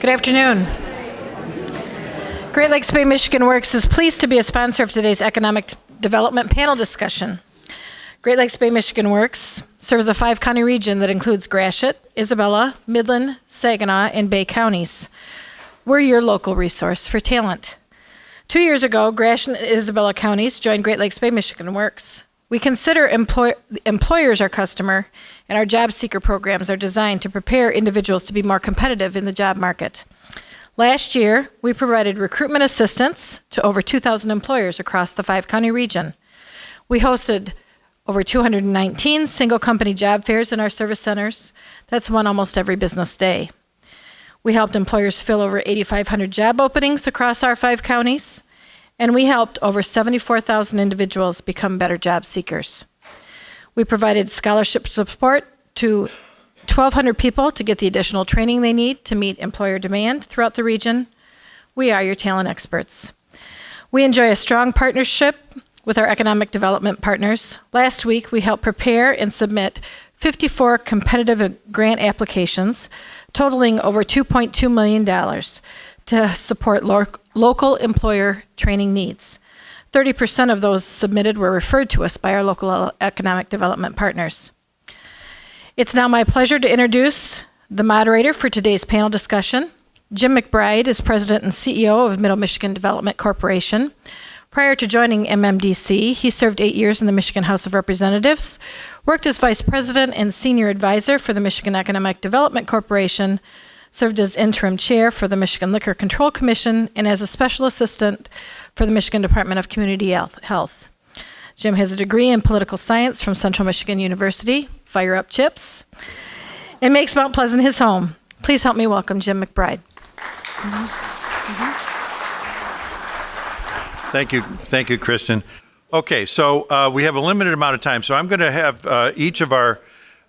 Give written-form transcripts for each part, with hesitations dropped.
Good afternoon. Great Lakes Bay Michigan Works is pleased to be a sponsor of today's economic development panel discussion. Great Lakes Bay Michigan Works serves a 5-county region that includes Gratiot, Isabella, Midland, Saginaw, and Bay counties. We're your local resource for talent. 2 years ago, Gratiot and Isabella counties joined Great Lakes Bay Michigan Works. We consider employers our customer, and our job seeker programs are designed to prepare individuals to be more competitive in the job market. Last year, we provided recruitment assistance to over 2,000 employers across the 5-county region. We hosted over 219 single-company job fairs in our service centers. That's one almost every business day. We helped employers fill over 8,500 job openings across our 5 counties, and we helped over 74,000 individuals become better job seekers. We provided scholarship support to 1,200 people to get the additional training they need to meet employer demand throughout the region. We are your talent experts. We enjoy a strong partnership with our economic development partners. Last week, we helped prepare and submit 54 competitive grant applications totaling over $2.2 million to support local employer training needs. 30% of those submitted were referred to us by our local economic development partners. It's now my pleasure to introduce the moderator for today's panel discussion. Jim McBryde is President and CEO of Middle Michigan Development Corporation. Prior to joining MMDC, he served 8 years in the Michigan House of Representatives, worked as Vice President and Senior Advisor for the Michigan Economic Development Corporation, served as Interim Chair for the Michigan Liquor Control Commission, and as a Special Assistant for the Michigan Department of Community Health. Jim has a degree in Political Science from Central Michigan University, fire up Chips, and makes Mount Pleasant his home. Please help me welcome Jim McBryde. Thank you, Kristen. Okay, so we have a limited amount of time, so I'm going to have each of our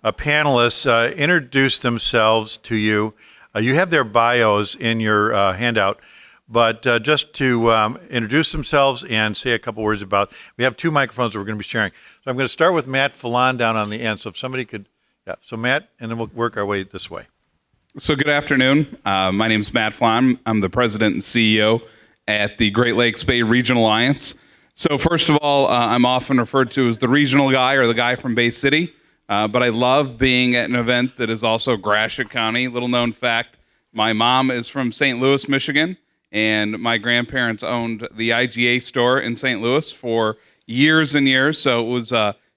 panelists introduce themselves to you. You have their bios in your handout, but just to introduce themselves and say a couple words about, we have 2 microphones that we're going to be sharing. So I'm going to start with Matt Fallon down on the end, so if somebody could, so Matt, and then we'll work our way this way. So good afternoon. My name is Matt Fallon. I'm the President and CEO at the Great Lakes Bay Regional Alliance. So first of all, I'm often referred to as the regional guy or the guy from Bay City, but I love being at an event that is also Gratiot County. Little known fact, my mom is from St. Louis, Michigan, and my grandparents owned the IGA store in St. Louis for years and years, so it was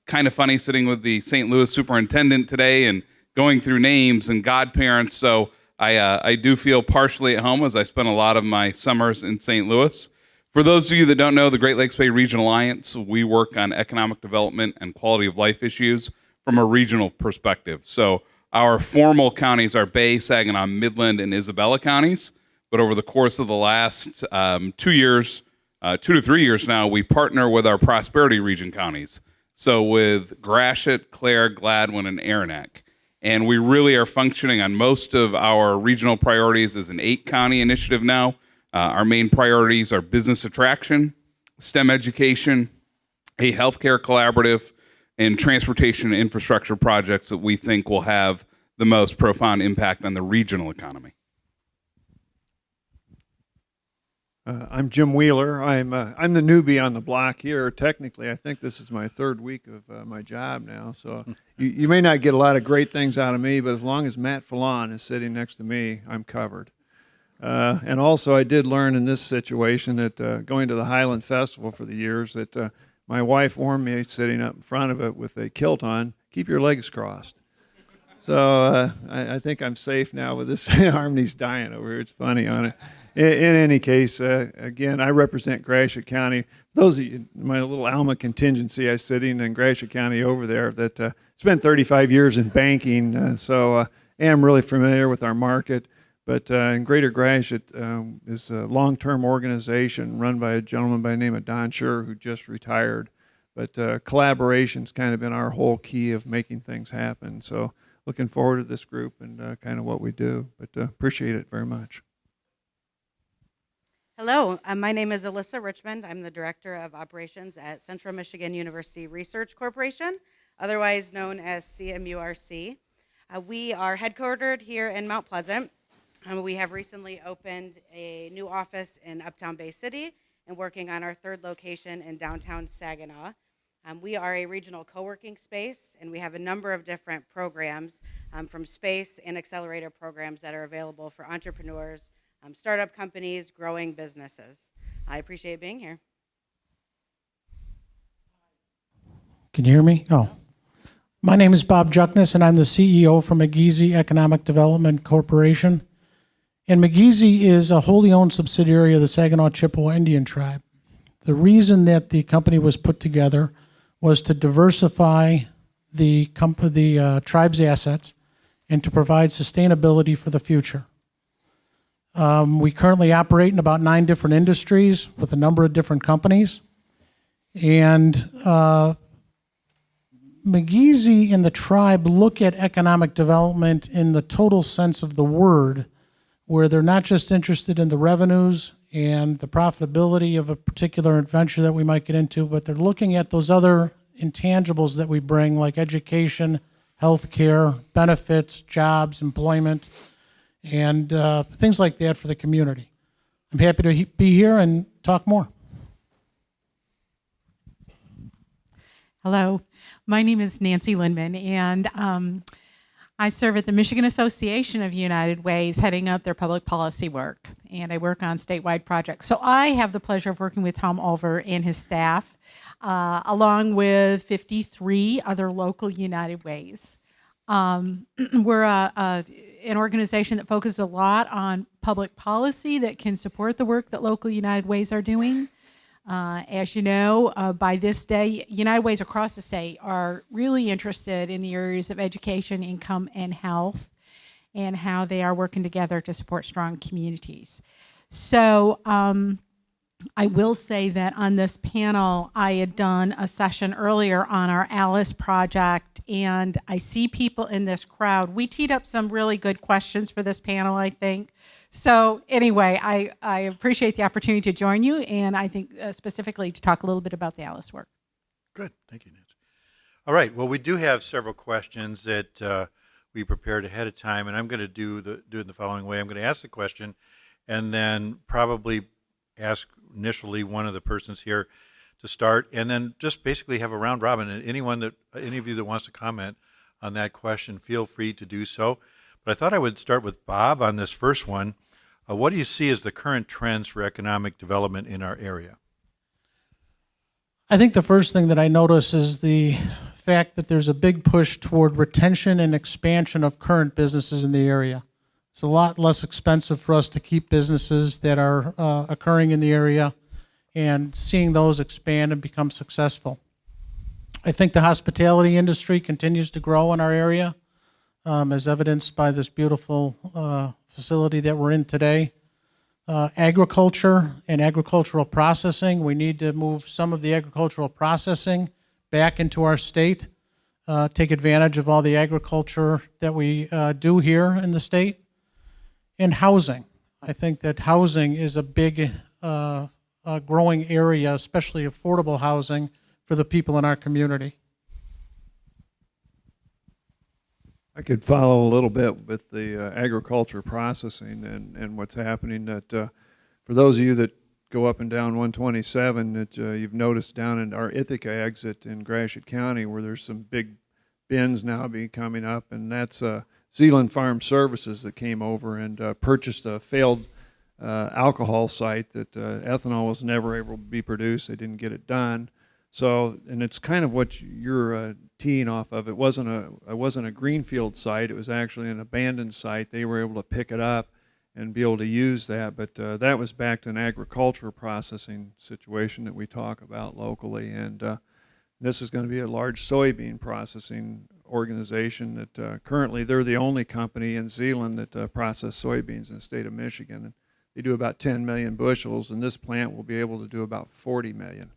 kind of funny sitting with the St. Louis superintendent today and going through names and godparents, so I do feel partially at home as I spent a lot of my summers in St. Louis. For those of you that don't know, the Great Lakes Bay Regional Alliance, we work on economic development and quality of life issues from a regional perspective. So our formal counties are Bay, Saginaw, Midland, and Isabella counties. But over the course of the last 2 years, 2 to 3 years now, we partner with our Prosperity Region counties. So with Gratiot, Clare, Gladwin, and Aranac. And we really are functioning on most of our regional priorities as an 8-county initiative now. Our main priorities are business attraction, STEM education, a healthcare collaborative, and transportation and infrastructure projects that we think will have the most profound impact on the regional economy. I'm Jim Wheeler. I'm the newbie on the block here. Technically, I think this is my 3rd week of my job now. So you may not get a lot of great things out of me, but as long as Matt Fallon is sitting next to me, I'm covered. And also, I did learn in this situation that going to the Highland Festival for the years that my wife warned me sitting up in front of it with a kilt on, keep your legs crossed. So I think I'm safe now with this. Harmony's dying over here. It's funny on it. In any case, again, I represent Gratiot County. Those of you, my little Alma contingency, I sitting in Gratiot County over there that spent 35 years in banking, so am really familiar with our market. But in Greater Gratiot is a long-term organization run by a gentleman by the name of Don Schur, who just retired. But collaboration's kind of been our whole key of making things happen. So looking forward to this group and kind of what we do. But appreciate it very much. Hello, my name is Alyssa Richmond. I'm the Director of Operations at Central Michigan University Research Corporation, otherwise known as CMURC. We are headquartered here in Mount Pleasant. We have recently opened a new office in Uptown Bay City and working on our third location in downtown Saginaw. We are a regional co-working space, and we have a number of different programs from space and accelerator programs that are available for entrepreneurs, startup companies, growing businesses. I appreciate being here. Can you hear me? Oh. My name is Bob Juckness, and I'm the CEO for McGeezy Economic Development Corporation. And McGeezy is a wholly owned subsidiary of the Saginaw Chippewa Indian Tribe. The reason that the company was put together was to diversify the tribe's assets and to provide sustainability for the future. We currently operate in about 9 different industries with a number of different companies. And McGeezy and the tribe look at economic development in the total sense of the word, where they're not just interested in the revenues and the profitability of a particular venture that we might get into, but they're looking at those other intangibles that we bring, like education, healthcare, benefits, jobs, employment, and things like that for the community. I'm happy to be here and talk more. Hello, my name is Nancy Lindman, and I serve at the Michigan Association of United Ways, heading up their public policy work, and I work on statewide projects. So I have the pleasure of working with Tom Ulver and his staff, along with 53 other local United Ways. We're an organization that focuses a lot on public policy that can support the work that local United Ways are doing. As you know, by this day, United Ways across the state are really interested in the areas of education, income, and health, and how they are working together to support strong communities. So I will say that on this panel, I had done a session earlier on our Alice project, and I see people in this crowd. We teed up some really good questions for this panel, I think. So anyway, I appreciate the opportunity to join you, and I think specifically to talk a little bit about the Alice work. Good. Thank you, Nancy. All right. Well, we do have several questions that we prepared ahead of time, and I'm going to do it the following way. I'm going to ask the question and then probably ask initially one of the persons here to start, and then just basically have a round robin. And any of you that wants to comment on that question, feel free to do so. But I thought I would start with Bob on this first one. What do you see as the current trends for economic development in our area? I think the first thing that I notice is the fact that there's a big push toward retention and expansion of current businesses in the area. It's a lot less expensive for us to keep businesses that are occurring in the area and seeing those expand and become successful. I think the hospitality industry continues to grow in our area, as evidenced by this beautiful facility that we're in today. Agriculture and agricultural processing, we need to move some of the agricultural processing back into our state, take advantage of all the agriculture that we do here in the state. And housing. I think that housing is a big growing area, especially affordable housing for the people in our community. I could follow a little bit with the agriculture processing and what's happening. That for those of you that go up and down 127, that you've noticed down in our Ithaca exit in Gratiot County, where there's some big bins now coming up, and that's Zealand Farm Services that came over and purchased a failed alcohol site that ethanol was never able to be produced. They didn't get it done. So, and it's kind of what you're teeing off of. It wasn't a greenfield site. It was actually an abandoned site. They were able to pick it up and be able to use that. But that was back to an agriculture processing situation that we talk about locally. And this is going to be a large soybean processing organization that currently they're the only company in Zealand that process soybeans in the state of Michigan. And they do about 10 million bushels, and this plant will be able to do about 40 million.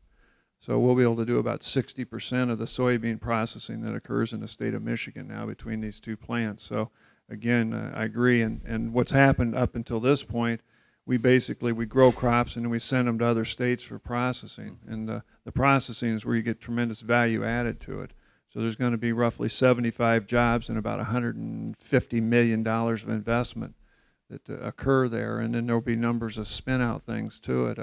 So we'll be able to do about 60% of the soybean processing that occurs in the state of Michigan now between these two plants. So again, I agree. And what's happened up until this point, we grow crops and then we send them to other states for processing. And the processing is where you get tremendous value added to it. So there's going to be roughly 75 jobs and about $150 million of investment that occur there, and then there'll be numbers of spin-out things to it.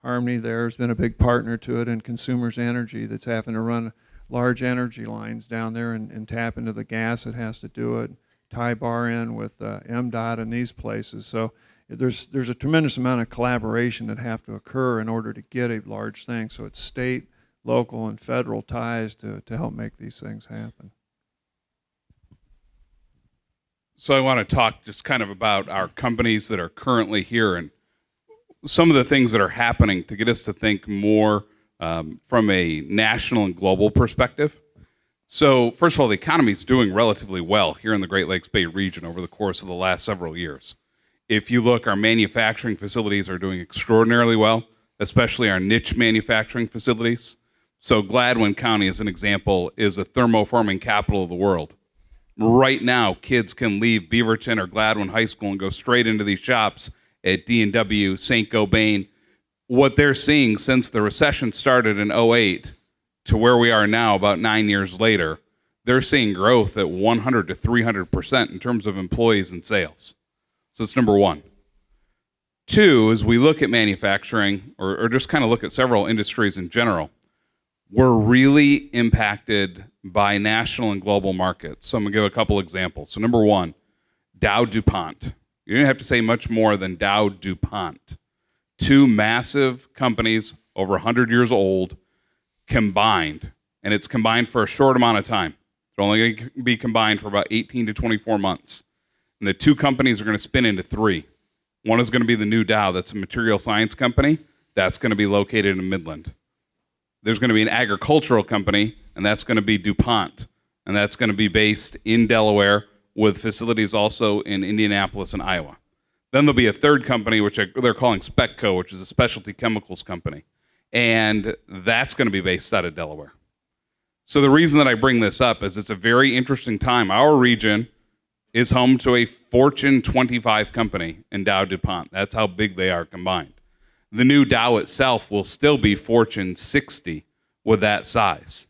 Harmony there has been a big partner to it, and Consumers Energy that's having to run large energy lines down there and tap into the gas that has to do it, tie bar in with MDOT and these places. So there's a tremendous amount of collaboration that have to occur in order to get a large thing. So it's state, local, and federal ties to help make these things happen. So I want to talk just kind of about our companies that are currently here and some of the things that are happening to get us to think more from a national and global perspective. So first of all, the economy is doing relatively well here in the Great Lakes Bay region over the course of the last several years. If you look, our manufacturing facilities are doing extraordinarily well, especially our niche manufacturing facilities. So Gladwin County, as an example, is a thermoforming capital of the world. Right now, kids can leave Beaverton or Gladwin High School and go straight into these shops at D&W, St. Gobain. What they're seeing since the recession started in 2008 to where we are now, about 9 years later, they're seeing growth at 100 to 300% in terms of employees and sales. So that's number one. Two, as we look at manufacturing, or just kind of look at several industries in general, we're really impacted by national and global markets. So I'm going to give a couple examples. So number one, Dow DuPont. You don't have to say much more than Dow DuPont. Two massive companies, over 100 years old, combined. And it's combined for a short amount of time. It's only going to be combined for about 18 to 24 months. And the two companies are going to spin into three. One is going to be the new Dow. That's a material science company. That's going to be located in Midland. There's going to be an agricultural company, and that's going to be DuPont. And that's going to be based in Delaware with facilities also in Indianapolis and Iowa. Then there'll be a third company, which they're calling Specco, which is a specialty chemicals company. And that's going to be based out of Delaware. So the reason that I bring this up is it's a very interesting time. Our region is home to a Fortune 25 company in Dow DuPont. That's how big they are combined. The new Dow itself will still be Fortune 60 with that size.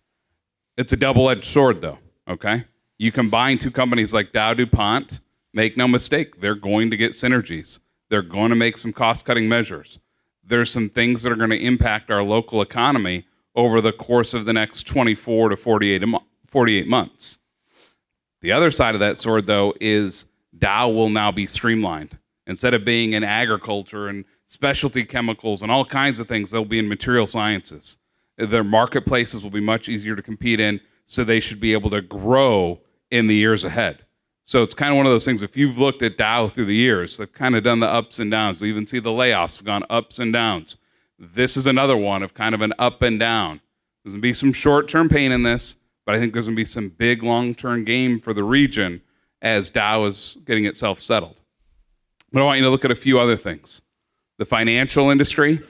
It's a double-edged sword, though, okay? You combine two companies like Dow DuPont, make no mistake, they're going to get synergies. They're going to make some cost-cutting measures. There's some things that are going to impact our local economy over the course of the next 24 to 48 months. The other side of that sword, though, is Dow will now be streamlined. Instead of being in agriculture and specialty chemicals and all kinds of things, they'll be in material sciences. Their marketplaces will be much easier to compete in, so they should be able to grow in the years ahead. So it's kind of one of those things, if you've looked at Dow through the years, they've kind of done the ups and downs. We even see the layoffs have gone ups and downs. This is another one of kind of an up and down. There's going to be some short-term pain in this, but I think there's going to be some big long-term gain for the region as Dow is getting itself settled. But I want you to look at a few other things. The financial industry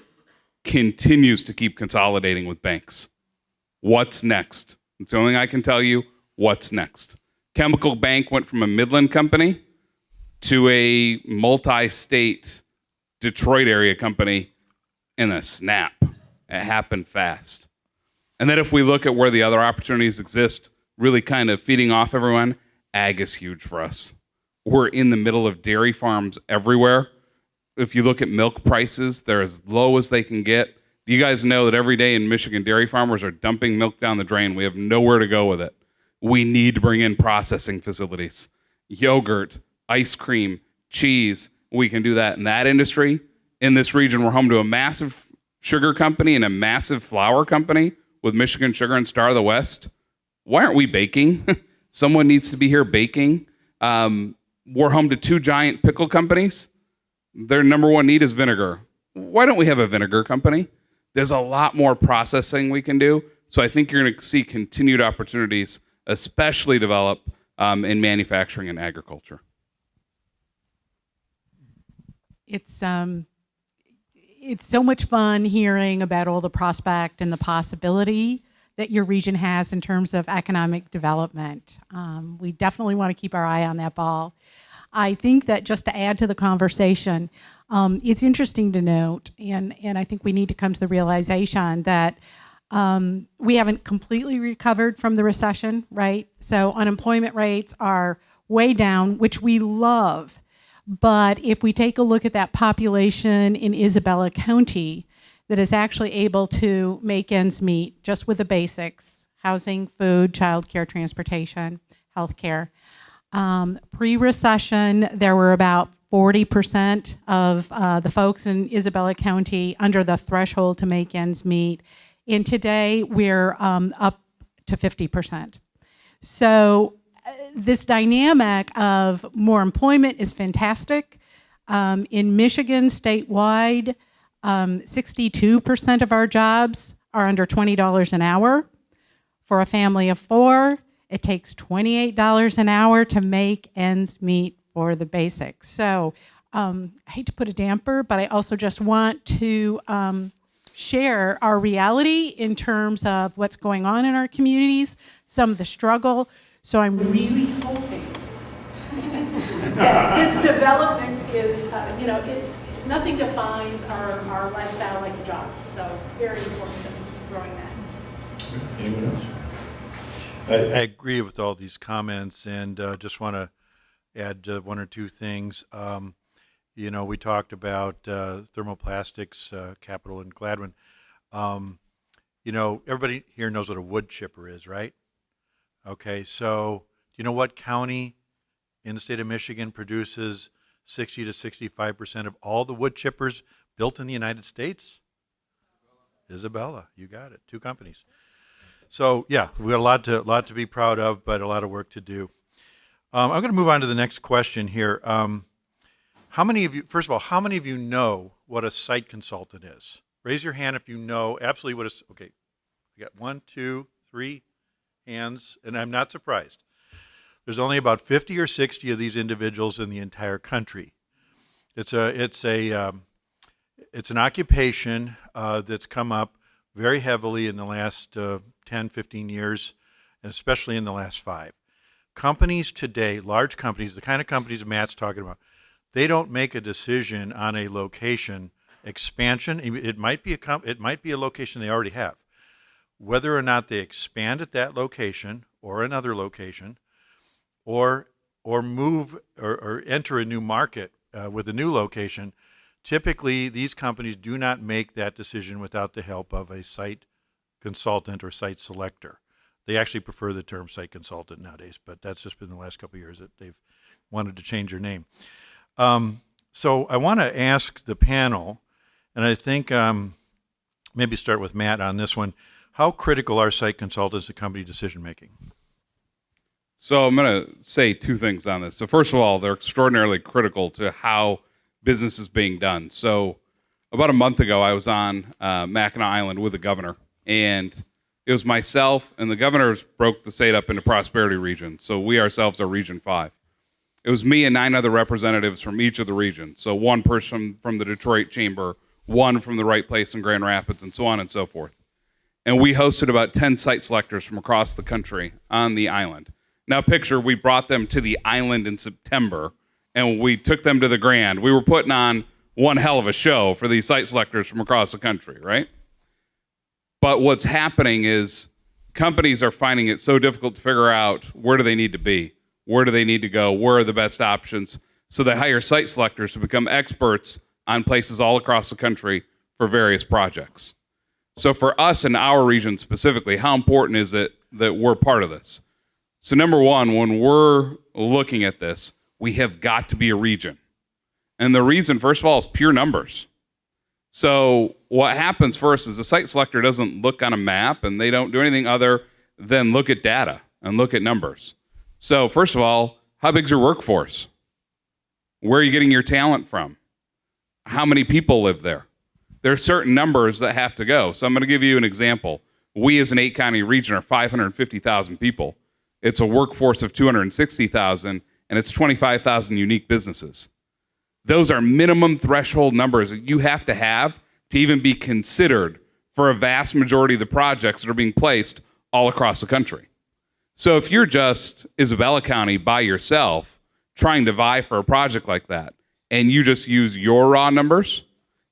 continues to keep consolidating with banks. What's next? It's the only thing I can tell you. What's next? Chemical Bank went from a Midland company to a multi-state Detroit area company in a snap. It happened fast. And then if we look at where the other opportunities exist, really kind of feeding off everyone, ag is huge for us. We're in the middle of dairy farms everywhere. If you look at milk prices, they're as low as they can get. You guys know that every day in Michigan, dairy farmers are dumping milk down the drain. We have nowhere to go with it. We need to bring in processing facilities. Yogurt, ice cream, cheese, we can do that in that industry. In this region, we're home to a massive sugar company and a massive flour company with Michigan Sugar and Star of the West. Why aren't we baking? Someone needs to be here baking. We're home to two giant pickle companies. Their number one need is vinegar. Why don't we have a vinegar company? There's a lot more processing we can do. So I think you're going to see continued opportunities, especially develop in manufacturing and agriculture. It's so much fun hearing about all the prospect and the possibility that your region has in terms of economic development. We definitely want to keep our eye on that ball. I think that just to add to the conversation, it's interesting to note, and I think we need to come to the realization that we haven't completely recovered from the recession, right? So unemployment rates are way down, which we love. But if we take a look at that population in Isabella County that is actually able to make ends meet just with the basics, housing, food, childcare, transportation, healthcare. Pre-recession, there were about 40% of the folks in Isabella County under the threshold to make ends meet. And today, we're up to 50%. So this dynamic of more employment is fantastic. In Michigan, statewide, 62% of our jobs are under $20 an hour. For a family of four, it takes $28 an hour to make ends meet for the basics. So I hate to put a damper, but I also just want to share our reality in terms of what's going on in our communities, some of the struggle. So I'm really hoping that this development is, nothing defines our lifestyle like a job. So very important to keep growing that. Anyone else? I agree with all these comments, and just want to add one or two things. We talked about thermoplastics, Capital and Gladwin. Everybody here knows what a wood chipper is, right? Okay, so do you know what county in the state of Michigan produces 60 to 65% of all the wood chippers built in the United States? Isabella, you got it. 2 companies. So yeah, we've got a lot to be proud of, but a lot of work to do. I'm going to move on to the next question here. How many of you know what a site consultant is? Raise your hand if you know absolutely what okay, we got 1, 2, 3 hands, and I'm not surprised. There's only about 50 or 60 of these individuals in the entire country. It's an occupation that's come up very heavily in the last 10, 15 years, and especially in the last 5. Companies today, large companies, the kind of companies Matt's talking about, they don't make a decision on a location expansion. It might be a location they already have. Whether or not they expand at that location or another location, or move or enter a new market with a new location, typically these companies do not make that decision without the help of a site consultant or site selector. They actually prefer the term site consultant nowadays, but that's just been the last couple of years that they've wanted to change their name. So I want to ask the panel, and I think maybe start with Matt on this one. How critical are site consultants to company decision making? So I'm going to say 2 things on this. So first of all, they're extraordinarily critical to how business is being done. So about a month ago, I was on Mackinac Island with the governor, and it was myself and the governors broke the state up into prosperity regions. So we ourselves are Region 5. It was me and 9 other representatives from each of the regions. So 1 person from the Detroit Chamber, 1 from the Right Place in Grand Rapids, and so on and so forth. And we hosted about 10 site selectors from across the country on the island. Now picture, we brought them to the island in September, and we took them to the Grand. We were putting on one hell of a show for these site selectors from across the country, right? But what's happening is companies are finding it so difficult to figure out where do they need to be, where do they need to go, where are the best options. So they hire site selectors to become experts on places all across the country for various projects. So for us in our region specifically, how important is it that we're part of this? So number one, when we're looking at this, we have got to be a region. And the reason, first of all, is pure numbers. So what happens first is the site selector doesn't look on a map, and they don't do anything other than look at data and look at numbers. So first of all, how big's your workforce? Where are you getting your talent from? How many people live there? There are certain numbers that have to go. So I'm going to give you an example. We as an 8-county region are 550,000 people. It's a workforce of 260,000, and it's 25,000 unique businesses. Those are minimum threshold numbers that you have to even be considered for a vast majority of the projects that are being placed all across the country. So if you're just Isabella County by yourself trying to vie for a project like that, and you just use your raw numbers,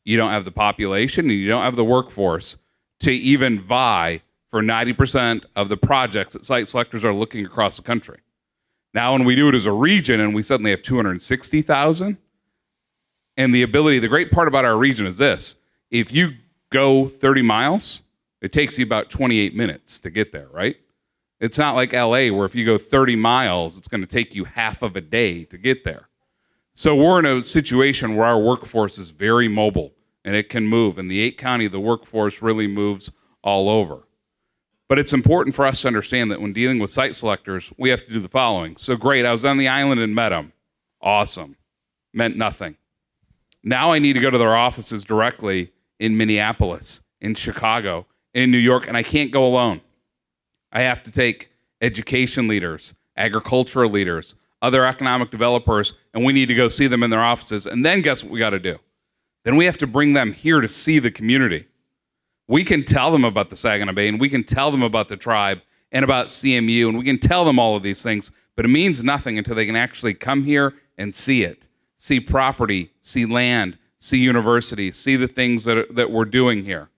you don't have the population and you don't have the workforce to even vie for 90% of the projects that site selectors are looking across the country. Now, when we do it as a region and we suddenly have 260,000, and the great part about our region is this: if you go 30 miles, it takes you about 28 minutes to get there, right? It's not like LA where if you go 30 miles, it's going to take you half of a day to get there. So we're in a situation where our workforce is very mobile and it can move. In the 8 county, the workforce really moves all over. But it's important for us to understand that when dealing with site selectors, we have to do the following. So great, I was on the island and met them. Awesome. Meant nothing. Now I need to go to their offices directly in Minneapolis, in Chicago, in New York, and I can't go alone. I have to take education leaders, agricultural leaders, other economic developers, and we need to go see them in their offices. And then guess what we got to do? Then we have to bring them here to see the community. We can tell them about the Saginaw Bay, and we can tell them about the tribe and about CMU, and we can tell them all of these things, but it means nothing until they can actually come here and see it, see property, see land, see universities, see the things that we're doing here.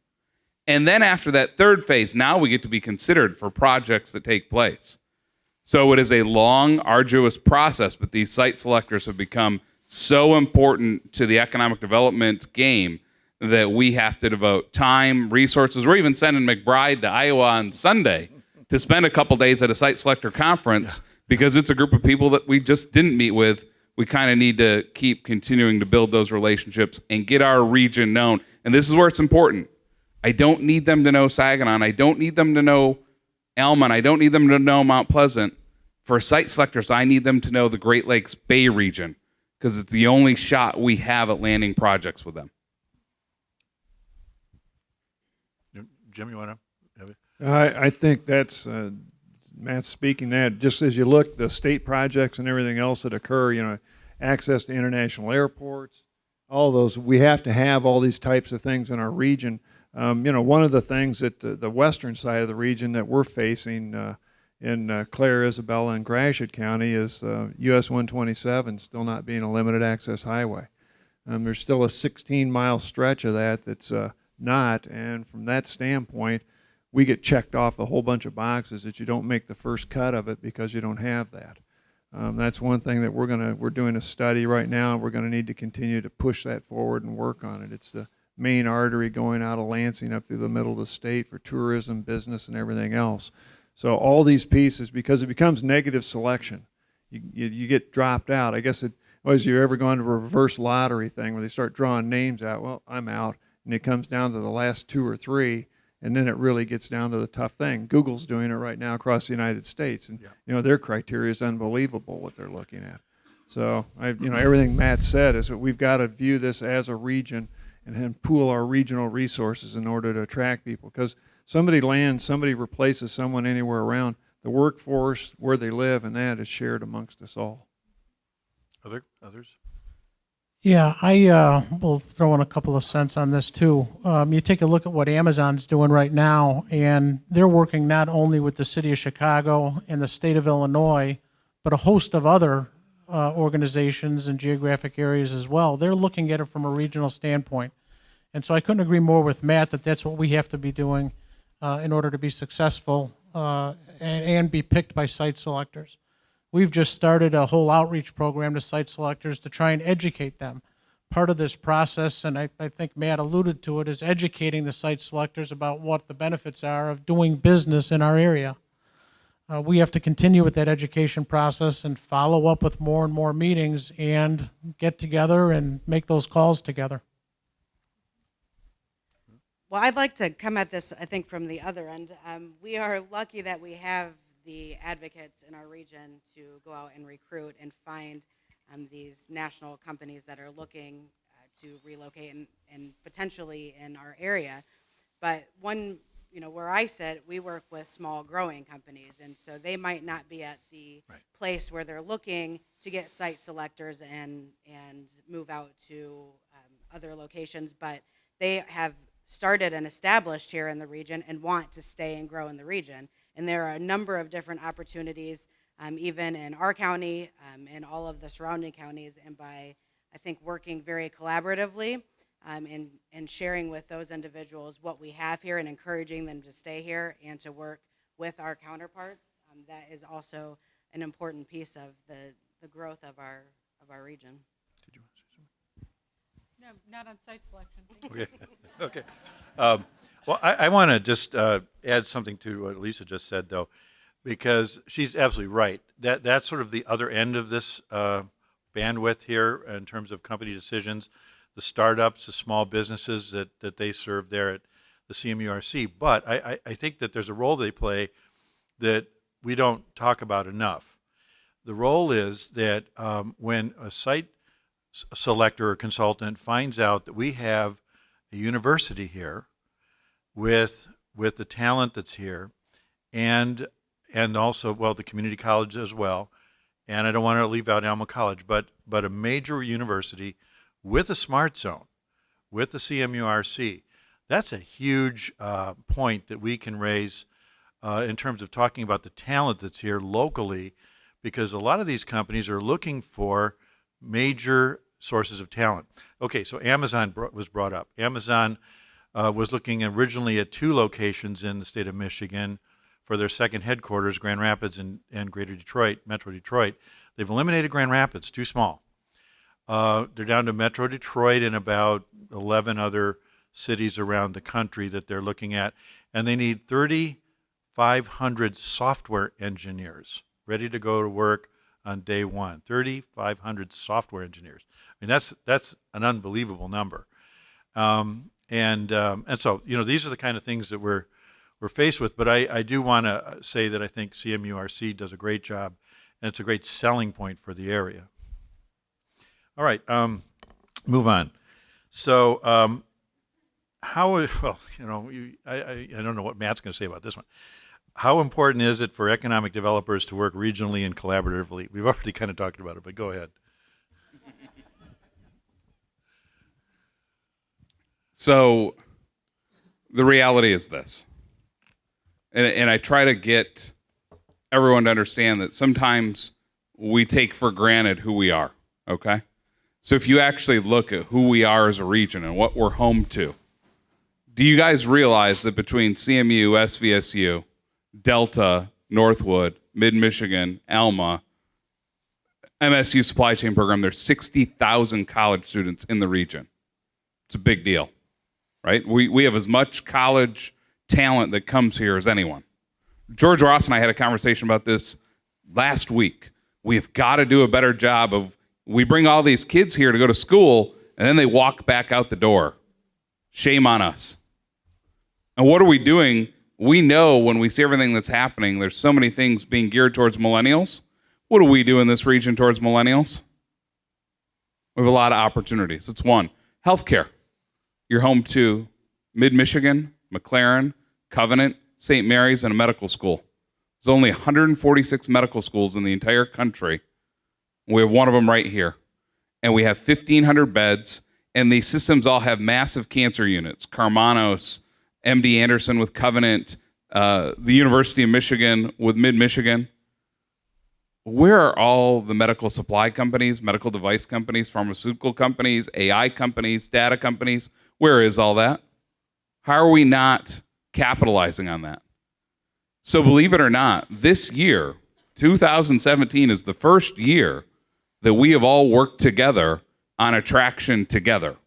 And then after that third phase, now we get to be considered for projects that take place. So it is a long, arduous process, but these site selectors have become so important to the economic development game that we have to devote time, resources. We're even sending McBryde to Iowa on Sunday to spend a couple days at a site selector conference because it's a group of people that we just didn't meet with. We kind of need to keep continuing to build those relationships and get our region known. And this is where it's important. I don't need them to know Saginaw. I don't need them to know Alma. I don't need them to know Mount Pleasant. For site selectors, I need them to know the Great Lakes Bay region because it's the only shot we have at landing projects with them. Jim, you want to have it? I think that's Matt's speaking that just as you look the state projects and everything else that occur, access to international airports, all those, we have to have all these types of things in our region. One of the things that the western side of the region that we're facing in Clare, Isabella, and Gratiot County is US 127 still not being a limited access highway. There's still a 16-mile stretch of that that's not, and from that standpoint, we get checked off a whole bunch of boxes that you don't make the first cut of it because you don't have that. That's one thing that we're doing a study right now. We're going to need to continue to push that forward and work on it. It's the main artery going out of Lansing up through the middle of the state for tourism, business, and everything else. So all these pieces, because it becomes negative selection, you get dropped out. I guess has you ever gone to a reverse lottery thing where they start drawing names out? Well, I'm out. And it comes down to the last 2 or 3, and then it really gets down to the tough thing. Google's doing it right now across the United States, and their criteria is unbelievable what they're looking at. So everything Matt said is that we've got to view this as a region and then pool our regional resources in order to attract people. Because somebody lands, somebody replaces someone anywhere around, the workforce, where they live, and that is shared amongst us all. Others? Yeah, I will throw in a couple of cents on this too. You take a look at what Amazon's doing right now, and they're working not only with the city of Chicago and the state of Illinois, but a host of other organizations and geographic areas as well. They're looking at it from a regional standpoint. And so I couldn't agree more with Matt that that's what we have to be doing in order to be successful and be picked by site selectors. We've just started a whole outreach program to site selectors to try and educate them. Part of this process, and I think Matt alluded to it, is educating the site selectors about what the benefits are of doing business in our area. We have to continue with that education process and follow up with more and more meetings and get together and make those calls together. Well, I'd like to come at this, I think, from the other end. We are lucky that we have the advocates in our region to go out and recruit and find these national companies that are looking to relocate and potentially in our area. But where I sit, we work with small growing companies, and so they might not be at the place where they're looking to get site selectors and move out to other locations, but they have started and established here in the region and want to stay and grow in the region. And there are a number of different opportunities, even in our county and all of the surrounding counties, and by, I think, working very collaboratively and sharing with those individuals what we have here and encouraging them to stay here and to work with our counterparts, that is also an important piece of the growth of our region. No, not on site selection. Okay. Okay. Well, I want to just add something to what Lisa just said, though, because she's absolutely right. That's sort of the other end of this bandwidth here in terms of company decisions, the startups, the small businesses that they serve there at the CMURC. But I think that there's a role they play that we don't talk about enough. The role is that when a site selector or consultant finds out that we have a university here with the talent that's here, and also, well, the community college as well, and I don't want to leave out Alma College, but a major university with a smart zone, with the CMURC, that's a huge point that we can raise in terms of talking about the talent that's here locally, because a lot of these companies are looking for major sources of talent. Okay, so Amazon was brought up. Amazon was looking originally at 2 locations in the state of Michigan for their second headquarters, Grand Rapids and Greater Detroit, Metro Detroit. They've eliminated Grand Rapids, too small. They're down to Metro Detroit and about 11 other cities around the country that they're looking at, and they need 3,500 software engineers ready to go to work on day one. 3,500 software engineers. I mean, that's an unbelievable number. And so, these are the kind of things that we're faced with. But I do want to say that I think CMURC does a great job, and it's a great selling point for the area. All right, move on. So, I don't know what Matt's going to say about this one. How important is it for economic developers to work regionally and collaboratively? We've already kind of talked about it, but go ahead. So the reality is this, and I try to get everyone to understand that sometimes we take for granted who we are, okay? So if you actually look at who we are as a region and what we're home to, do you guys realize that between CMU, SVSU, Delta, Northwood, Mid-Michigan, Alma, MSU supply chain program, there's 60,000 college students in the region. It's a big deal, right? We have as much college talent that comes here as anyone. George Ross and I had a conversation about this last week. We've got to do a better job of, we bring all these kids here to go to school, and then they walk back out the door. Shame on us. And what are we doing? We know when we see everything that's happening, there's so many things being geared towards millennials. What do we do in this region towards millennials? We have a lot of opportunities. It's one, healthcare. You're home to Mid-Michigan, McLaren, Covenant, St. Mary's, and a medical school. There's only 146 medical schools in the entire country. We have one of them right here. And we have 1,500 beds, and these systems all have massive cancer units. Carmanos, MD Anderson with Covenant, the University of Michigan with Mid-Michigan. Where are all the medical supply companies, medical device companies, pharmaceutical companies, AI companies, data companies? Where is all that? How are we not capitalizing on that? So believe it or not, this year, 2017, is the first year that we have all worked together on attraction together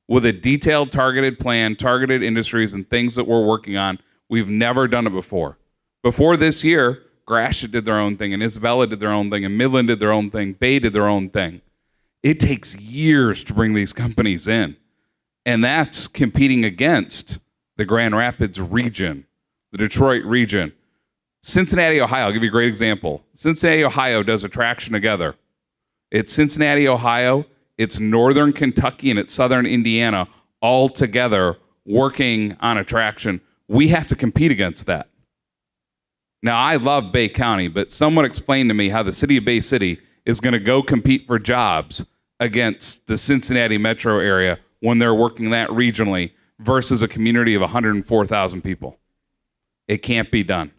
with a detailed, targeted plan, targeted industries, and things that we're working on. We've never done it before. Before this year, Gratiot did their own thing, and Isabella did their own thing, and Midland did their own thing, Bay did their own thing. It takes years to bring these companies in, and that's competing against the Grand Rapids region, the Detroit region. Cincinnati, Ohio, I'll give you a great example. Cincinnati, Ohio does attraction together. It's Cincinnati, Ohio, it's northern Kentucky, and it's southern Indiana all together working on attraction. We have to compete against that. Now, I love Bay County, but someone explained to me how the city of Bay City is going to go compete for jobs against the Cincinnati metro area when they're working that regionally versus a community of 104,000 people. It can't be done.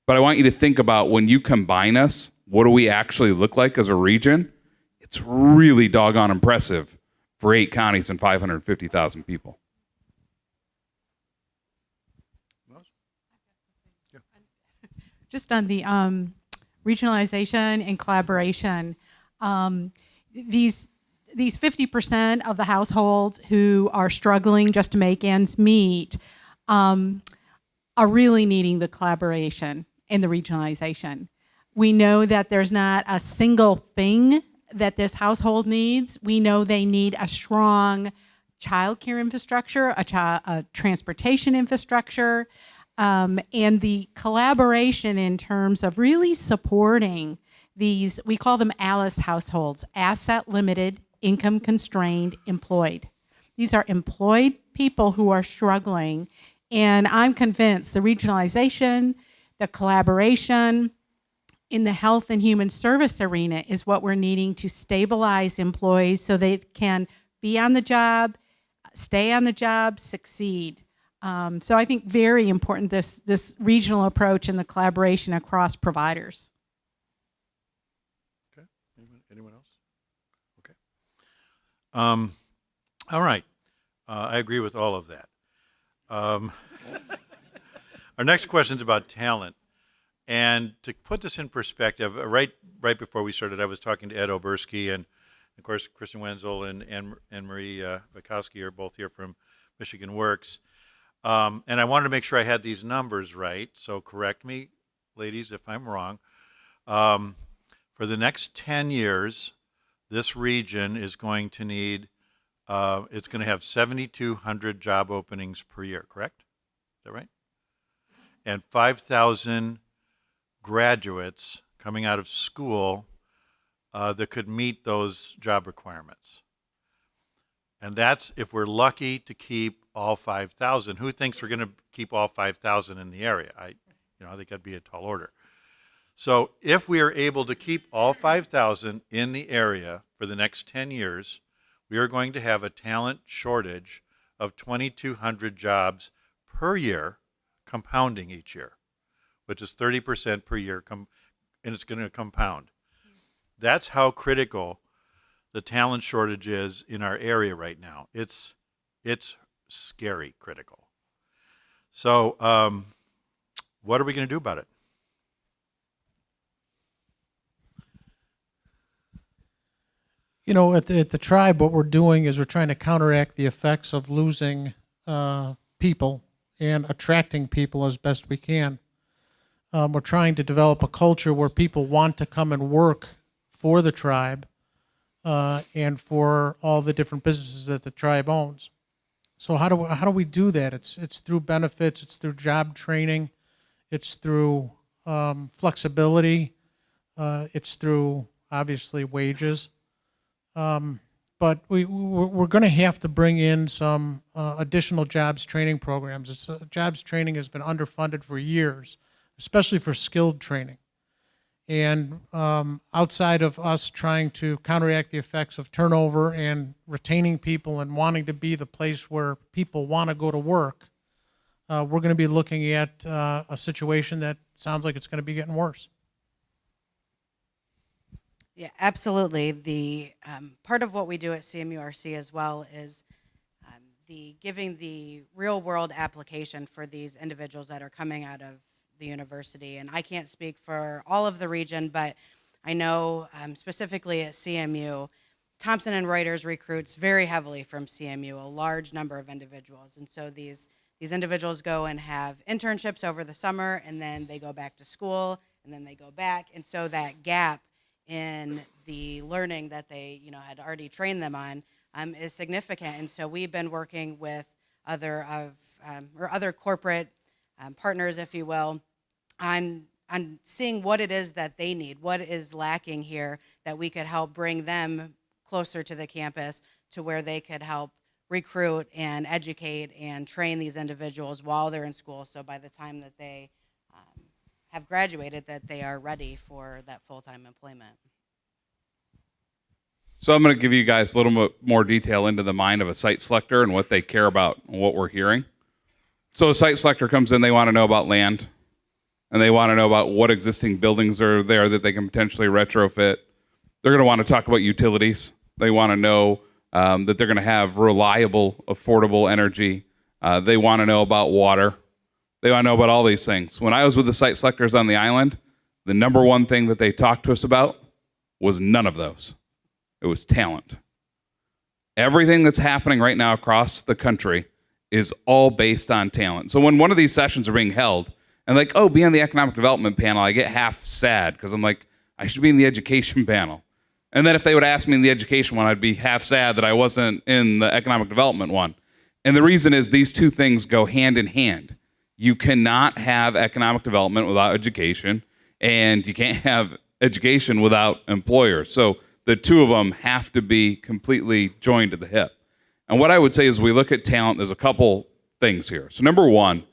But I want you to think about when you combine us, what do we actually look like as a region? It's really doggone impressive for 8 counties and 550,000 people. Just on the regionalization and collaboration. These 50% of the households who are struggling just to make ends meet are really needing the collaboration and the regionalization. We know that there's not a single thing that this household needs. We know they need a strong childcare infrastructure, a transportation infrastructure, and the collaboration in terms of really supporting these, we call them ALICE households, asset limited, income constrained, employed. These are employed people who are struggling, and I'm convinced the regionalization, the collaboration in the health and human service arena is what we're needing to stabilize employees so they can be on the job, stay on the job, succeed. So I think very important this regional approach and the collaboration across providers. Okay. Anyone else? Okay. All right. I agree with all of that. Our next question is about talent. And to put this in perspective, right before we started, I was talking to Ed Oberski, and of course, Kristen Wenzel and Marie Bukowski are both here from Michigan Works. And I wanted to make sure I had these numbers right, so correct me, ladies, if I'm wrong. For the next 10 years, this region is going to need, it's going to have 7,200 job openings per year, correct? Is that right? And 5,000 graduates coming out of school that could meet those job requirements. And that's if we're lucky to keep all 5,000. Who thinks we're going to keep all 5,000 in the area? I think that'd be a tall order. So if we are able to keep all 5,000 in the area for the next 10 years, we are going to have a talent shortage of 2,200 jobs per year, compounding each year, which is 30% per year, and it's going to compound. That's how critical the talent shortage is in our area right now. It's scary critical. So what are we going to do about it? You know, at the tribe, what we're doing is we're trying to counteract the effects of losing people and attracting people as best we can. We're trying to develop a culture where people want to come and work for the tribe and for all the different businesses that the tribe owns. So how do we do that? It's through benefits, it's through job training, it's through flexibility, it's through obviously wages. But we're going to have to bring in some additional jobs training programs. Jobs training has been underfunded for years, especially for skilled training. And outside of us trying to counteract the effects of turnover and retaining people and wanting to be the place where people want to go to work, we're going to be looking at a situation that sounds like it's going to be getting worse. Yeah, absolutely. The part of what we do at CMURC as well is giving the real world application for these individuals that are coming out of the university. And I can't speak for all of the region, but I know specifically at CMU, Thomson and Reuters recruits very heavily from CMU, a large number of individuals. And so these individuals go and have internships over the summer, and then they go back to school, and then they go back. And so that gap in the learning that they had already trained them on is significant. And so we've been working with other corporate partners, if you will, on seeing what it is that they need, what is lacking here that we could help bring them closer to the campus to where they could help recruit and educate and train these individuals while they're in school. So by the time that they have graduated, that they are ready for that full-time employment. So I'm going to give you guys a little bit more detail into the mind of a site selector and what they care about and what we're hearing. So a site selector comes in, they want to know about land, and they want to know about what existing buildings are there that they can potentially retrofit. They're going to want to talk about utilities. They want to know that they're going to have reliable, affordable energy. They want to know about water. They want to know about all these things. When I was with the site selectors on the island, The number one thing that they talked to us about was none of those. It was talent. Everything that's happening right now across the country is all based on talent. So when one of these sessions are being held, and like, oh, be on the economic development panel, I get half sad because I'm like, I should be in the education panel. And then if they would ask me in the education one, I'd be half sad that I wasn't in the economic development one. And the reason is these two things go hand in hand. You cannot have economic development without education, and you can't have education without employers. So the two of them have to be completely joined at the hip. And what I would say is we look at talent, there's a couple things here. So number one,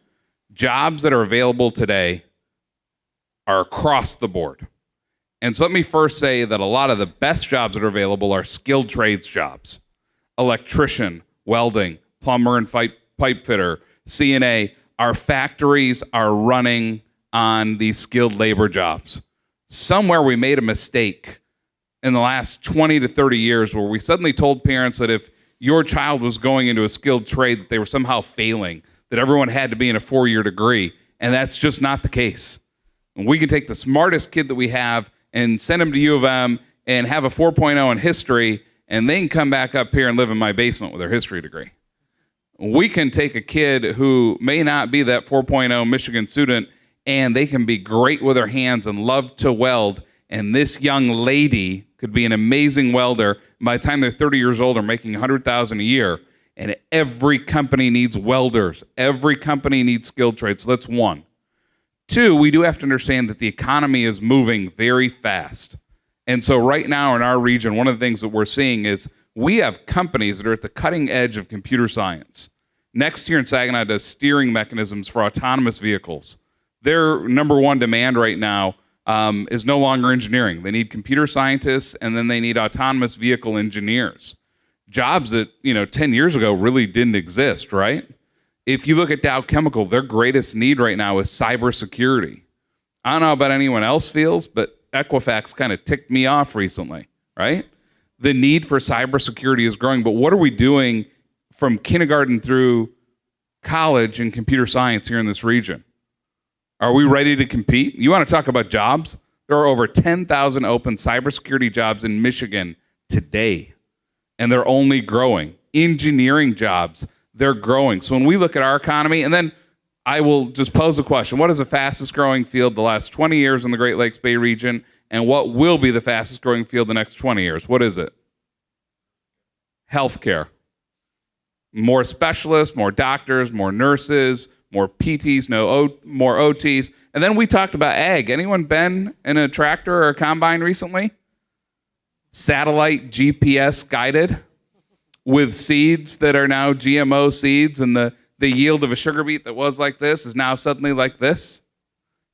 jobs that are available today are across the board. And so let me first say that a lot of the best jobs that are available are skilled trades jobs. Electrician, welding, plumber and pipe fitter, CNA. Our factories are running on these skilled labor jobs. Somewhere we made a mistake in the last 20 to 30 years where we suddenly told parents that if your child was going into a skilled trade, that they were somehow failing, that everyone had to be in a 4-year degree. And that's just not the case. And we can take the smartest kid that we have and send them to U of M and have a 4.0 in history, and they can come back up here and live in my basement with their history degree. We can take a kid who may not be that 4.0 Michigan student, and they can be great with their hands and love to weld, and this young lady could be an amazing welder. By the time they're 30 years old, they're making $100,000 a year, and every company needs welders. Every company needs skilled trades, so that's one. Two, we do have to understand that the economy is moving very fast. And so right now in our region, one of the things that we're seeing is we have companies that are at the cutting edge of computer science. Next year in Saginaw does steering mechanisms for autonomous vehicles. Their number one demand right now is no longer engineering. They need computer scientists, and then they need autonomous vehicle engineers. Jobs that, 10 years ago really didn't exist, right? If you look at Dow Chemical, their greatest need right now is cybersecurity. I don't know about anyone else feels, but Equifax kind of ticked me off recently, right? The need for cybersecurity is growing, but what are we doing from kindergarten through college in computer science here in this region? Are we ready to compete? You want to talk about jobs? There are over 10,000 open cybersecurity jobs in Michigan today, and they're only growing. Engineering jobs, they're growing. So when we look at our economy, and then I will just pose a question. What is the fastest growing field the last 20 years in the Great Lakes Bay region, and what will be the fastest growing field the next 20 years? What is it? Healthcare. More specialists, more doctors, more nurses, more PTs, more OTs. And then we talked about ag. Anyone been in a tractor or a combine recently? Satellite GPS guided with seeds that are now GMO seeds, and the yield of a sugar beet that was like this is now suddenly like this.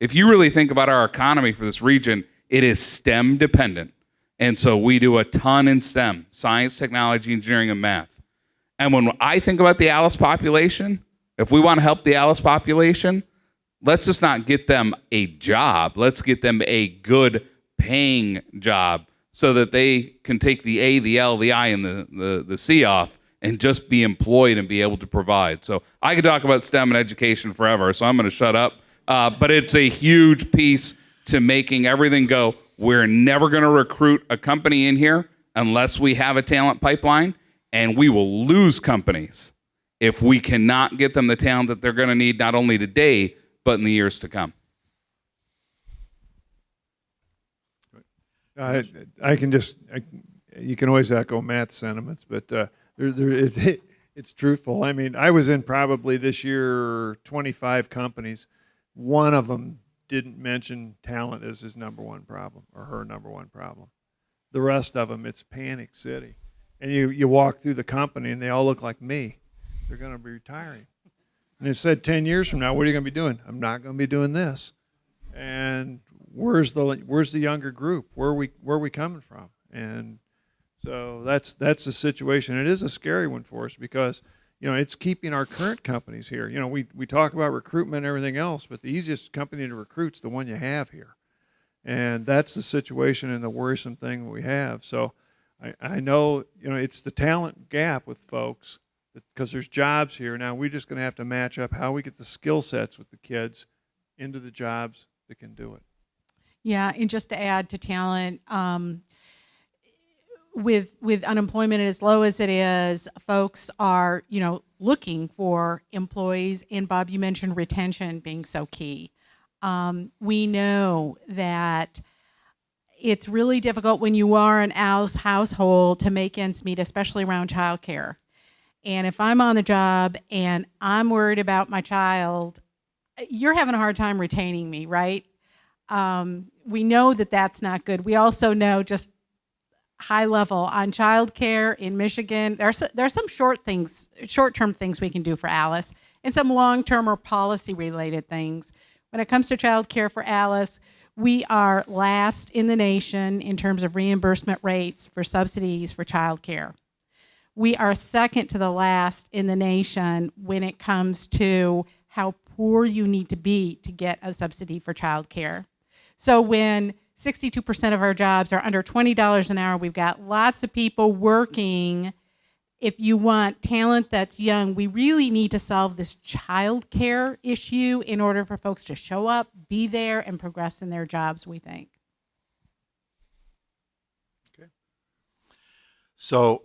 If you really think about our economy for this region, it is STEM dependent. And so we do a ton in STEM, science, technology, engineering, and math. And when I think about the Alice population, if we want to help the Alice population, let's just not get them a job. Let's get them a good paying job so that they can take the A, the L, the I, and the C off and just be employed and be able to provide. So I could talk about STEM and education forever, so I'm going to shut up. But it's a huge piece to making everything go. We're never going to recruit a company in here unless we have a talent pipeline, and we will lose companies if we cannot get them the talent that they're going to need not only today, but in the years to come. You can always echo Matt's sentiments, but it's truthful. I mean, I was in probably this year 25 companies. One of them didn't mention talent as his number one problem or her number one problem. The rest of them, it's panic city. And you walk through the company and they all look like me. They're going to be retiring. And they said 10 years from now, what are you going to be doing? I'm not going to be doing this. And where's the younger group? Where are we coming from? And so that's the situation. It is a scary one for us because it's keeping our current companies here. We talk about recruitment and everything else, but the easiest company to recruit's the one you have here. And that's the situation and the worrisome thing that we have. So I know it's the talent gap with folks because there's jobs here. Now we're just going to have to match up how we get the skill sets with the kids into the jobs that can do it. Yeah, and just to add to talent, with unemployment as low as it is, folks are, looking for employees. And Bob, you mentioned retention being so key. We know that it's really difficult when you are an Al's household to make ends meet, especially around childcare. And if I'm on the job and I'm worried about my child, you're having a hard time retaining me, right? We know that that's not good. We also know, just high level on childcare in Michigan, there are some short-term things we can do for Alice, and some long-term or policy-related things. When it comes to childcare for Alice, we are last in the nation in terms of reimbursement rates for subsidies for childcare. We are second to the last in the nation when it comes to how poor you need to be to get a subsidy for childcare. So when 62% of our jobs are under $20 an hour, we've got lots of people working. If you want talent that's young, we really need to solve this childcare issue in order for folks to show up, be there, and progress in their jobs, we think. Okay. So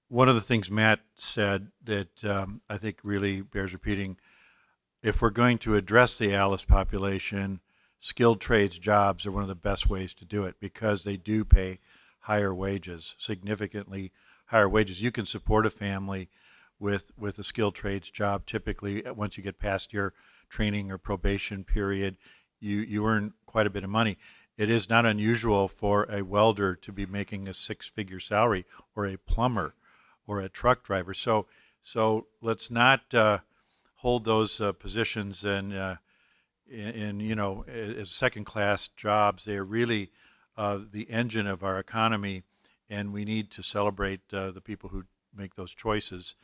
one of the things Matt said that I think really bears repeating, if we're going to address the Alice population, skilled trades jobs are one of the best ways to do it because they do pay higher wages, significantly higher wages. You can support a family with a skilled trades job. Typically, once you get past your training or probation period, you earn quite a bit of money. It is not unusual for a welder to be making a six-figure salary, or a plumber, or a truck driver. So let's not hold those positions in as second-class jobs. They are really the engine of our economy, and we need to celebrate the people who make those choices.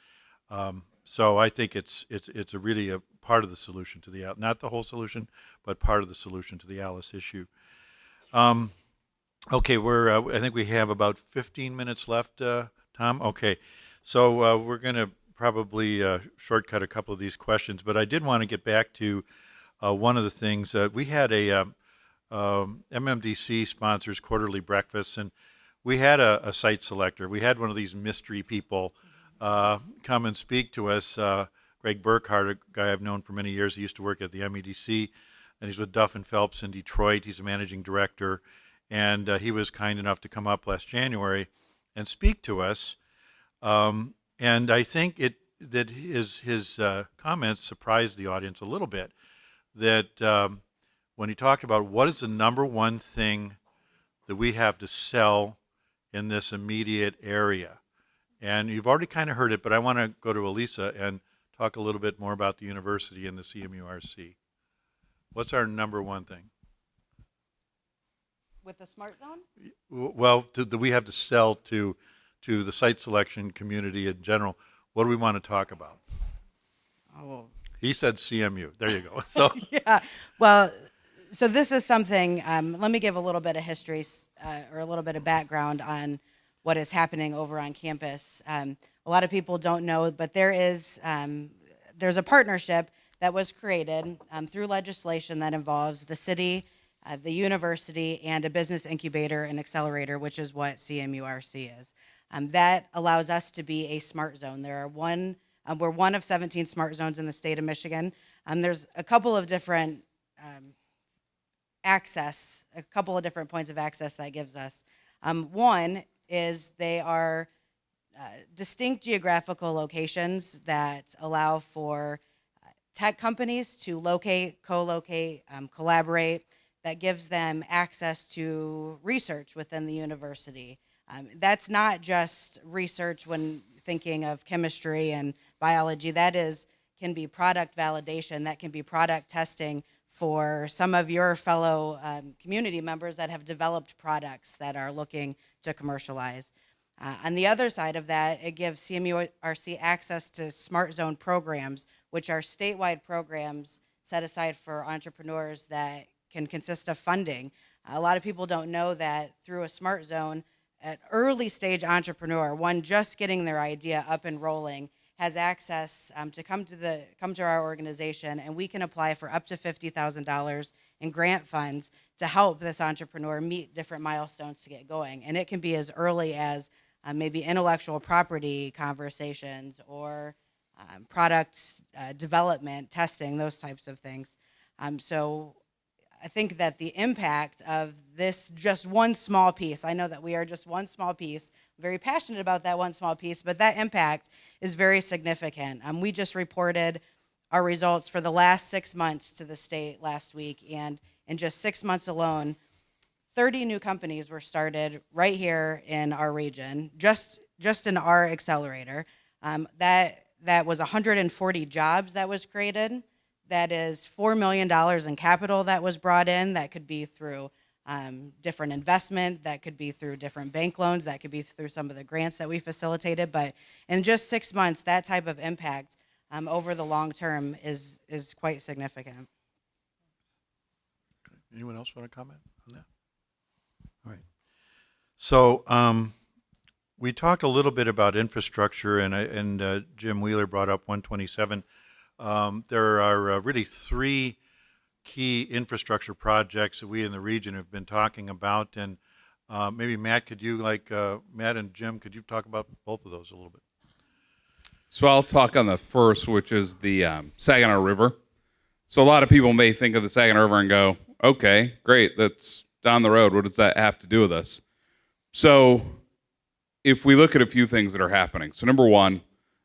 So I think it's really a part of the solution to the not the whole solution, but part of the solution to the Alice issue. Okay, I think we have about 15 minutes left, Tom. Okay, so we're going to probably shortcut a couple of these questions, but I did want to get back to one of the things. We had a MMDC sponsors quarterly breakfast, and we had a site selector. We had one of these mystery people come and speak to us. Greg Burkhardt, a guy I've known for many years. He used to work at the MEDC, and he's with Duff & Phelps in Detroit. He's a managing director, and he was kind enough to come up last January and speak to us. And I think that his comments surprised the audience a little bit. That when he talked about what is the number one thing that we have to sell in this immediate area. And you've already kind of heard it, but I want to go to Elisa and talk a little bit more about the university and the CMURC. What's our number one thing? With the Smart Zone? Well, that we have to sell to the site selection community in general. What do we want to talk about? Oh, well. He said CMU. There you go. So Yeah. Well, so this is something, let me give a little bit of history or a little bit of background on what is happening over on campus. A lot of people don't know, but there's a partnership that was created through legislation that involves the city, the university, and a business incubator and accelerator, which is what CMURC is. That allows us to be a smart zone. We're one of 17 smart zones in the state of Michigan. There's a couple of different a couple of different points of access that gives us. One is they are distinct geographical locations that allow for tech companies to locate, co-locate, collaborate. That gives them access to research within the university. That's not just research when thinking of chemistry and biology. That can be product validation. That can be product testing for some of your fellow community members that have developed products that are looking to commercialize. On the other side of that, it gives CMURC access to Smart Zone programs, which are statewide programs set aside for entrepreneurs that can consist of funding. A lot of people don't know that through a Smart Zone, an early stage entrepreneur, one just getting their idea up and rolling, has access to come to our organization, and we can apply for up to $50,000 in grant funds to help this entrepreneur meet different milestones to get going. And it can be as early as maybe intellectual property conversations or product development, testing, those types of things. So I think that the impact of this just one small piece, I know that we are just one small piece, very passionate about that one small piece, but that impact is very significant. We just reported our results for the last 6 months to the state last week, and in just 6 months alone, 30 new companies were started right here in our region, just in our accelerator. That was 140 jobs that was created. That is $4 million in capital that was brought in. That could be through different investment, that could be through different bank loans, that could be through some of the grants that we facilitated. But in just 6 months, that type of impact over the long term is quite significant. Anyone else want to comment on that? All right. So we talked a little bit about infrastructure, and Jim Wheeler brought up 127. There are really three key infrastructure projects that we in the region have been talking about, and maybe Matt, Matt and Jim, could you talk about both of those a little bit? So I'll talk on the first, which is the Saginaw River. So a lot of people may think of the Saginaw River and go, okay, great, that's down the road. What does that have to do with us? So if we look at a few things that are happening. So number one,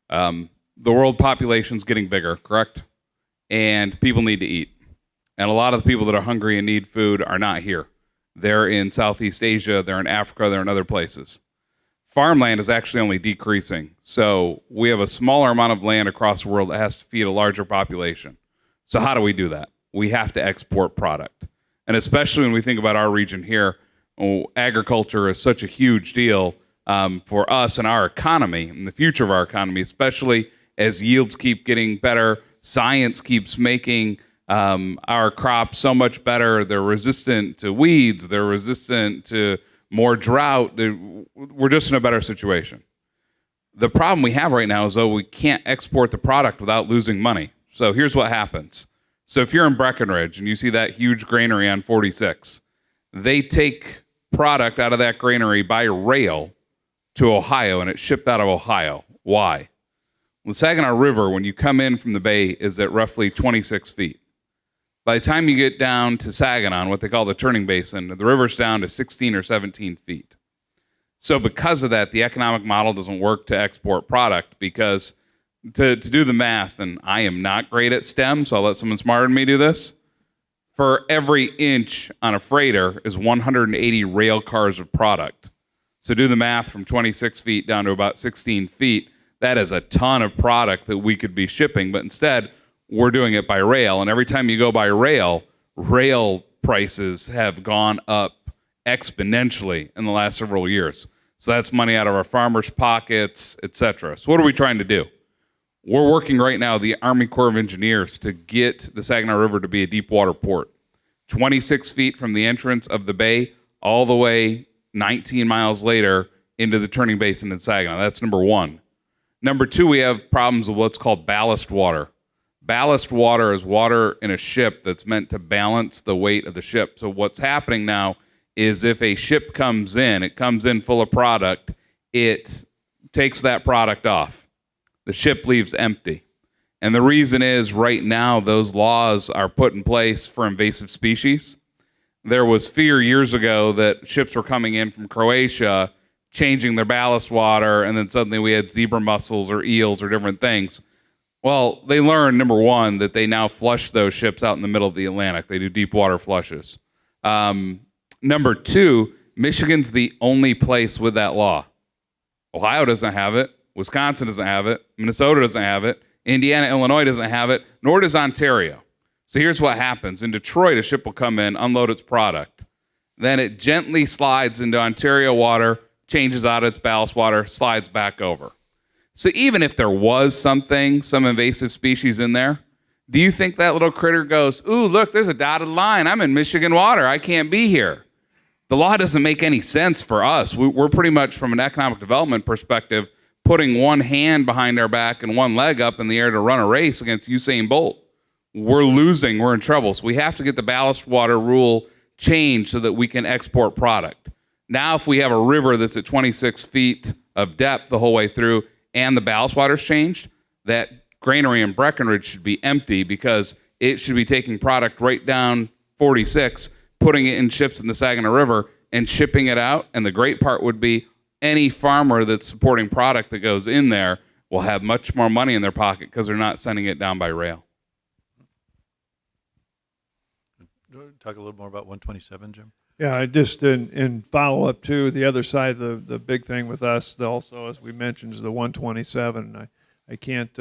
the world population is getting bigger, correct? And people need to eat. And a lot of the people that are hungry and need food are not here. They're in Southeast Asia, they're in Africa, they're in other places. Farmland is actually only decreasing. So we have a smaller amount of land across the world that has to feed a larger population. So how do we do that? We have to export product. And especially when we think about our region here, agriculture is such a huge deal for us and our economy and the future of our economy, especially as yields keep getting better, science keeps making our crops so much better. They're resistant to weeds. They're resistant to more drought. We're just in a better situation. The problem we have right now is, though, we can't export the product without losing money. So here's what happens. So if you're in Breckenridge and you see that huge granary on 46, they take product out of that granary by rail to Ohio, and it's shipped out of Ohio. Why? The Saginaw River, when you come in from the bay, is at roughly 26 feet. By the time you get down to Saginaw, what they call the turning basin, the river's down to 16 or 17 feet. So because of that, the economic model doesn't work to export product, because to do the math, and I am not great at STEM, so I'll let someone smarter than me do this, for every inch on a freighter is 180 rail cars of product. So do the math from 26 feet down to about 16 feet. That is a ton of product that we could be shipping, but instead we're doing it by rail. And every time you go by rail, rail prices have gone up exponentially in the last several years. So that's money out of our farmers' pockets, etc. So what are we trying to do? We're working right now with the Army Corps of Engineers to get the Saginaw River to be a deep water port. 26 feet from the entrance of the bay all the way 19 miles later into the turning basin in Saginaw. That's number one. Number two, we have problems with what's called ballast water. Ballast water is water in a ship that's meant to balance the weight of the ship. So what's happening now is if a ship comes in, it comes in full of product, it takes that product off. The ship leaves empty. And the reason is right now those laws are put in place for invasive species. There was fear years ago that ships were coming in from Croatia, changing their ballast water, and then suddenly we had zebra mussels or eels or different things. Well, they learned, number one, that they now flush those ships out in the middle of the Atlantic. They do deep water flushes. Number two, Michigan's the only place with that law. Ohio doesn't have it. Wisconsin doesn't have it. Minnesota doesn't have it. Indiana, Illinois doesn't have it, nor does Ontario. So here's what happens. In Detroit, a ship will come in, unload its product. Then it gently slides into Ontario water, changes out its ballast water, slides back over. So even if there was some invasive species in there, do you think that little critter goes, ooh, look, there's a dotted line. I'm in Michigan water. I can't be here. The law doesn't make any sense for us. We're pretty much, from an economic development perspective, putting one hand behind our back and one leg up in the air to run a race against Usain Bolt. We're losing, we're in trouble. So we have to get the ballast water rule changed so that we can export product. Now, if we have a river that's at 26 feet of depth the whole way through and the ballast water's changed, that granary in Breckenridge should be empty because it should be taking product right down 46, putting it in ships in the Saginaw River and shipping it out. And the great part would be any farmer that's supporting product that goes in there will have much more money in their pocket because they're not sending it down by rail. Talk a little more about 127, Jim. Yeah, just in follow up to the other side, the big thing with us also, as we mentioned, is the 127. I can't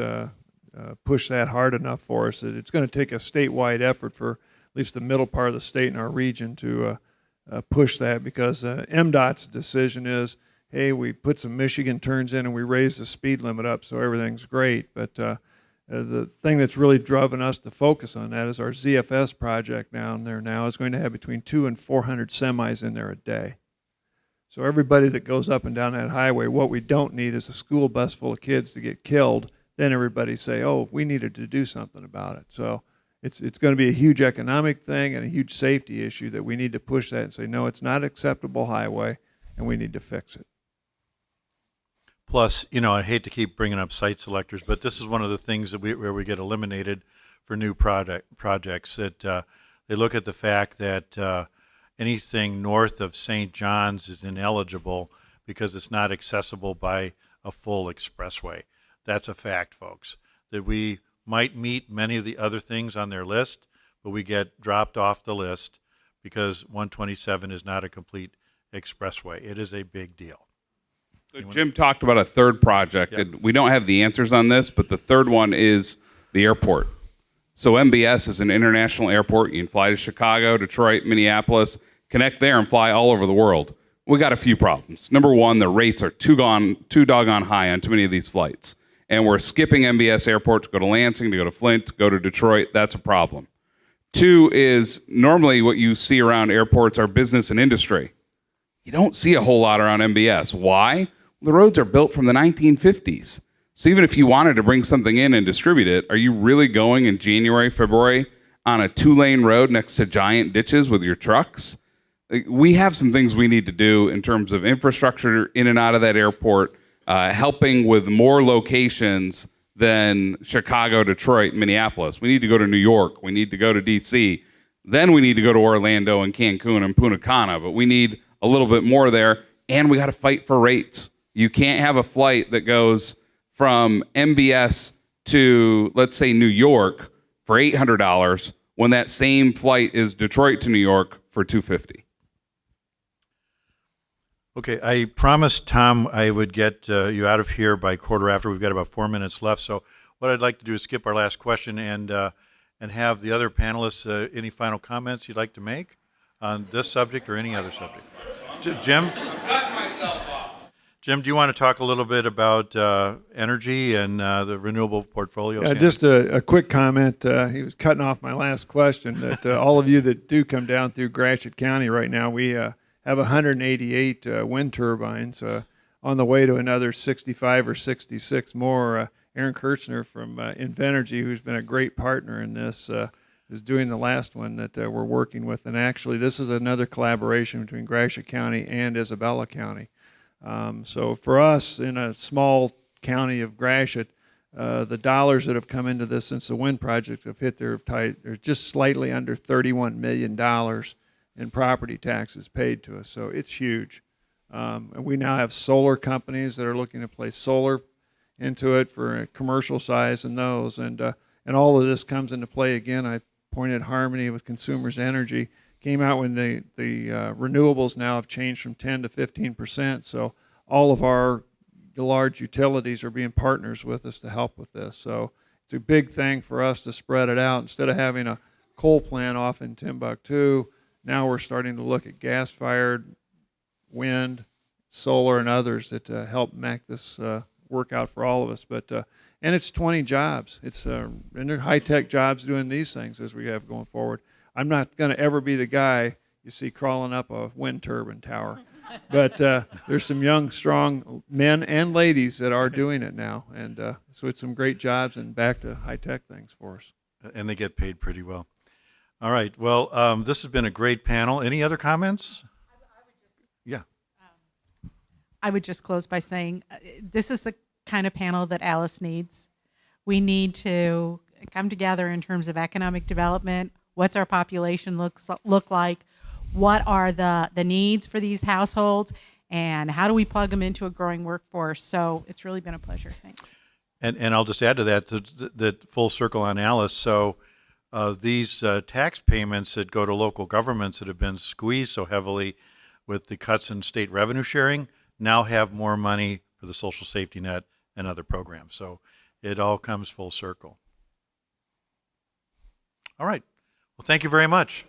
push that hard enough for us. It's going to take a statewide effort for at least the middle part of the state and our region to push that, because MDOT's decision is, hey, we put some Michigan turns in and we raise the speed limit up, so everything's great. But the thing that's really driven us to focus on that is our ZFS project down there now is going to have between 200 and 400 semis in there a day. So everybody that goes up and down that highway, what we don't need is a school bus full of kids to get killed. Then everybody say, oh, we needed to do something about it. So it's going to be a huge economic thing and a huge safety issue that we need to push that and say, no, it's not acceptable highway, and we need to fix it. Plus, I hate to keep bringing up site selectors, but this is one of the things that where we get eliminated for new projects. That they look at the fact that anything north of St. John's is ineligible because it's not accessible by a full expressway. That's a fact, folks. That we might meet many of the other things on their list, but we get dropped off the list because 127 is not a complete expressway. It is a big deal. So Jim talked about a third project, Yep. and we don't have the answers on this, but the third one is the airport. So MBS is an international airport. You can fly to Chicago, Detroit, Minneapolis, connect there and fly all over the world. We got a few problems. Number one, the rates are too doggone high on too many of these flights. And we're skipping MBS airport to go to Lansing, to go to Flint, to go to Detroit. That's a problem. Two is normally what you see around airports are business and industry. You don't see a whole lot around MBS. Why? The roads are built from the 1950s. So even if you wanted to bring something in and distribute it, are you really going in January, February on a 2-lane road next to giant ditches with your trucks? We have some things we need to do in terms of infrastructure in and out of that airport, helping with more locations than Chicago, Detroit, Minneapolis. We need to go to New York. We need to go to D.C. Then we need to go to Orlando and Cancun and Punta Cana. But we need a little bit more there, and we got to fight for rates. You can't have a flight that goes from MBS to, let's say, New York for $800 when that same flight is Detroit to New York for $250. Okay, I promised Tom I would get you out of here by quarter after. We've got about 4 minutes left. So what I'd like to do is skip our last question and have the other panelists, any final comments you'd like to make on this subject or any other subject. Jim? Jim, do you want to talk a little bit about energy and the renewable portfolio? Yeah, just a quick comment. He was cutting off my last question. That all of you that do come down through Gratiot County right now, we have 188 wind turbines on the way to another 65 or 66 more. Aaron Kirchner from Invenergy, who's been a great partner in this, is doing the last one that we're working with. And actually, this is another collaboration between Gratiot County and Isabella County. So for us, in a small county of Gratiot, the dollars that have come into this since the wind project have hit their tight. They're just slightly under $31 million in property taxes paid to us. So it's huge. And we now have solar companies that are looking to place solar into it for a commercial size and those. And all of this comes into play again. I pointed Harmony with Consumers Energy. Came out when the renewables now have changed from 10 to 15%. So all of our large utilities are being partners with us to help with this. So it's a big thing for us to spread it out. Instead of having a coal plant off in Timbuktu, now we're starting to look at gas-fired, wind, solar, and others that help make this work out for all of us. But and it's 20 jobs. It's and they're high-tech jobs doing these things as we have going forward. I'm not going to ever be the guy you see crawling up a wind turbine tower. But there's some young, strong men and ladies that are doing it now, and so it's some great jobs and back to high-tech things for us. And they get paid pretty well. All right. Well, this has been a great panel. Any other comments? Yeah. I would just close by saying this is the kind of panel that Alice needs. We need to come together in terms of economic development. What's our population look like? What are the needs for these households? And how do we plug them into a growing workforce? So it's really been a pleasure. Thanks. And I'll just add to that full circle on Alice. So these tax payments that go to local governments that have been squeezed so heavily with the cuts in state revenue sharing now have more money for the social safety net and other programs. So it all comes full circle. All right. Well, thank you very much.